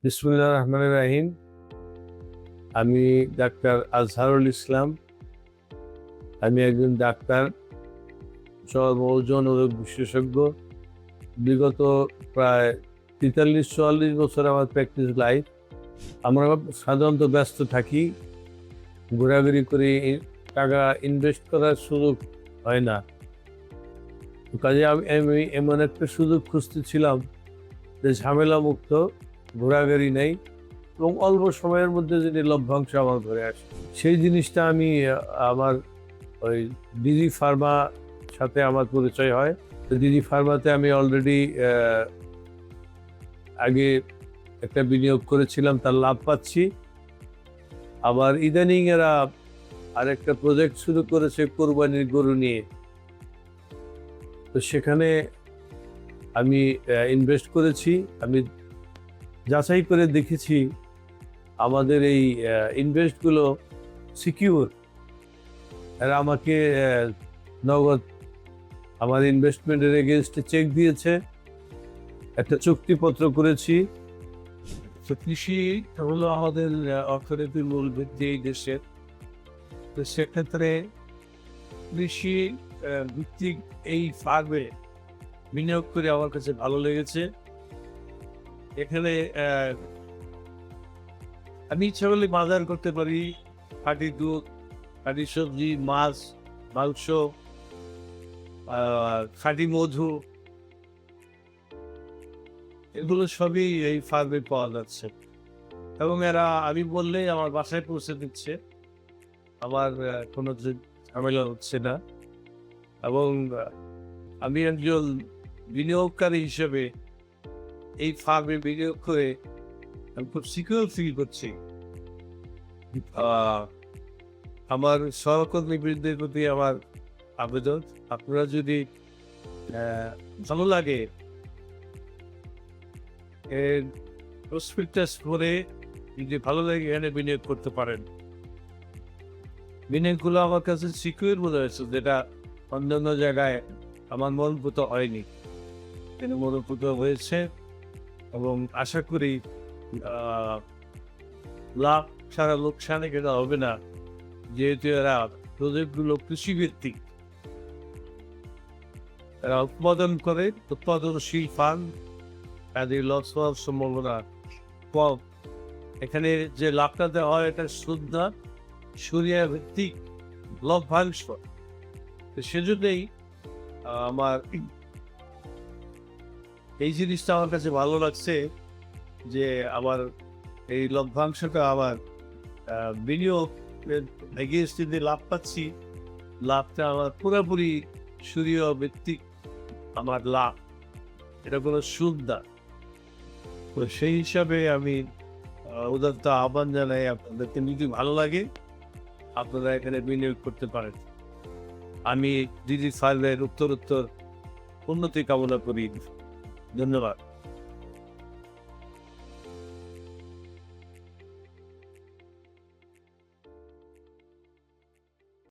বিসমিল্লাহির রহমানির রহিম। আমি ডাক্তার আজহারুল ইসলাম। আমি একজন ডাক্তার, জনরোগ বিশেষজ্ঞ। বিগত প্রায় 43-44 বছর আমার প্র্যাকটিস লাইফ। আমরা সাধারণত ব্যস্ত থাকি, ঘোরাঘুরি করি, টাকা ইনভেস্ট করার সুযোগ হয় না। কাজে আমি এমন একটা সুযোগ খুঁজতেছিলাম যে ঝামেলা মুক্ত, ঘোরাঘুরি নেই এবং অল্প সময়ের মধ্যে যদি লভ্যাংশ আমার ঘরে আসে। সেই জিনিসটা আমি আমার ওই ডিজি ফার্মা সাথে আমার পরিচয় হয়। তো ডিজি ফার্মাতে আমি অলরেডি আগে একটা বিনিয়োগ করেছিলাম, তার লাভ পাচ্ছি। আবার ইদানিং এরা আরেকটা প্রজেক্ট শুরু করেছে কোরবানির গরু নিয়ে। তো সেখানে আমি ইনভেস্ট করেছি। আমি যাচাই করে দেখেছি আমাদের এই ইনভেস্টগুলো সিকিউর। এরা আমাকে নগদ আমার ইনভেস্টমেন্টের এগেনস্টে চেক দিয়েছে, একটা চুক্তিপত্র করেছি। তো কৃষি হলো আমাদের অর্থনীতির মূল ভিত্তি এই দেশের। তো সেক্ষেত্রে কৃষি ভিত্তিক এই ফার্মে বিনিয়োগ করে আমার কাছে ভালো লেগেছে। এখানে আমি ইচ্ছা করলে বাজার করতে পারি, খাঁটি দুধ, খাঁটি সবজি, মাছ, মাংস, খাঁটি মধু, এগুলো সবই এই ফার্মে পাওয়া যাচ্ছে এবং এরা আমি বললেই আমার বাসায় পৌঁছে দিচ্ছে। আমার কোনো ঝামেলা হচ্ছে না এবং আমি একজন বিনিয়োগকারী হিসেবে এই ফার্মে বিনিয়োগ করে আমি খুব সিকিউর ফিল করছি। আমার সহকর্মীবৃন্দের প্রতি আমার আবেদন, আপনারা যদি ভালো লাগে এর প্রসপেক্টাস পড়ে যদি ভালো লাগে এখানে বিনিয়োগ করতে পারেন। বিনিয়োগগুলো আমার কাছে সিকিউর মনে হয়েছে, যেটা অন্যান্য জায়গায় আমার মনোভূত হয়নি। কিন্তু মনোভূত হয়েছে এবং আশা করি লাভ ছাড়া লোকসানে কেনা হবে না, যেহেতু এরা প্রজেক্টগুলো কৃষিভিত্তিক। এরা উৎপাদন করে, উৎপাদনশীল ফার্ম, তাদের লস হওয়ার সম্ভাবনা কম। এখানে যে লাভটা দেওয়া হয় এটা শুদ্ধ সরিয়া ভিত্তিক লভ্যাংশ। তো সেজন্যই আমার এই জিনিসটা আমার কাছে ভালো লাগছে যে আমার এই লভ্যাংশটা আমার বিনিয়োগ এগেইনস্টে যে লাভ পাচ্ছি, লাভটা আমার পুরোপুরি সূর্য ভিত্তিক আমার লাভ, এটা কোনো সুদ না। তো সেই হিসাবে আমি উদাত্ত আহ্বান জানাই আপনাদেরকে, যদি ভালো লাগে আপনারা এখানে বিনিয়োগ করতে পারেন। আমি ডিজি ফার্মের উত্তরোত্তর উন্নতি কামনা করি। ধন্যবাদ।